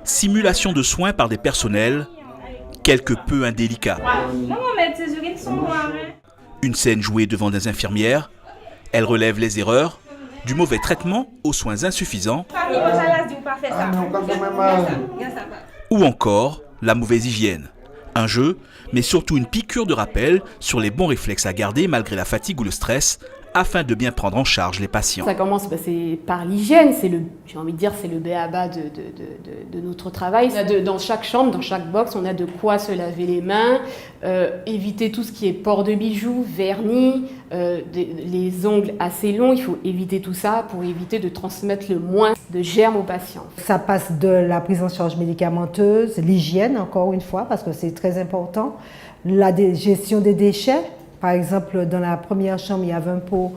Simulation de soins par des personnels quelque peu indélicats. Une scène jouée devant des infirmières, elle relève les erreurs, du mauvais traitement aux soins insuffisants, ou encore la mauvaise hygiène. Un jeu, mais surtout une piqûre de rappel sur les bons réflexes à garder malgré la fatigue ou le stress, afin de bien prendre en charge les patients. Ça commence c'est par l'hygiène, j'ai envie de dire c'est le b.a.-ba de notre travail. Dans chaque chambre, dans chaque box, on a de quoi se laver les mains, éviter tout ce qui est port de bijoux, vernis, les ongles assez longs, il faut éviter tout ça pour éviter de transmettre le moins de germes aux patients. Ça passe de la prise en charge médicamenteuse, l'hygiène encore une fois parce que c'est très important, la gestion des déchets. Par exemple, dans la première chambre, il y avait un pot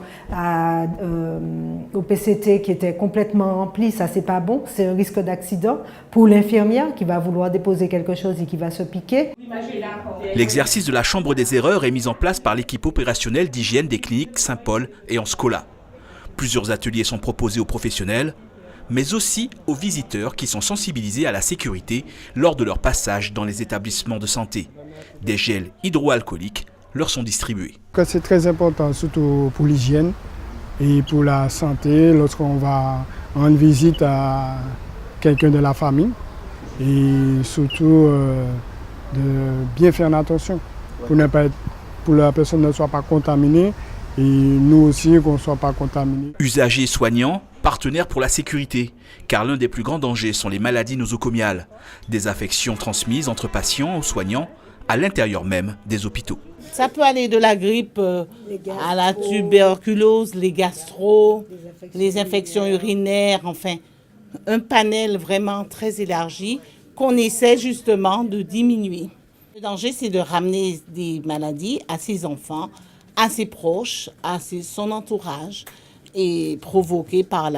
au PCT qui était complètement rempli. Ça, c'est pas bon. C'est un risque d'accident pour l'infirmière qui va vouloir déposer quelque chose et qui va se piquer. L'exercice de la chambre des erreurs est mis en place par l'équipe opérationnelle d'hygiène des cliniques Saint-Paul et Anscola. Plusieurs ateliers sont proposés aux professionnels, mais aussi aux visiteurs qui sont sensibilisés à la sécurité lors de leur passage dans les établissements de santé. Des gels hydroalcooliques leur sont distribués. C'est très important, surtout pour l'hygiène et pour la santé, lorsqu'on va rendre visite à quelqu'un de la famille. Et surtout de bien faire attention pour que la personne ne soit pas contaminée et nous aussi qu'on ne soit pas contaminés. Usagers soignants, partenaires pour la sécurité, car l'un des plus grands dangers sont les maladies nosocomiales, des infections transmises entre patients ou soignants à l'intérieur même des hôpitaux. Ça peut aller de la grippe à la tuberculose, les gastro, les infections urinaires, enfin un panel vraiment très élargi qu'on essaie justement de diminuer. Le danger, c'est de ramener des maladies à ses enfants, à ses proches, à son entourage et provoqué par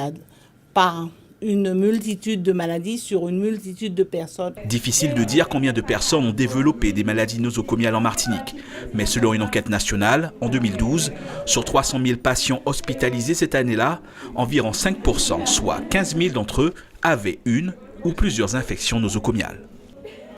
une multitude de maladies sur une multitude de personnes. Difficile de dire combien de personnes ont développé des maladies nosocomiales en Martinique. Mais selon une enquête nationale, en 2012, sur 300 000 patients hospitalisés cette année-là, environ 5%, soit 15 000 d'entre eux, avaient une ou plusieurs infections nosocomiales.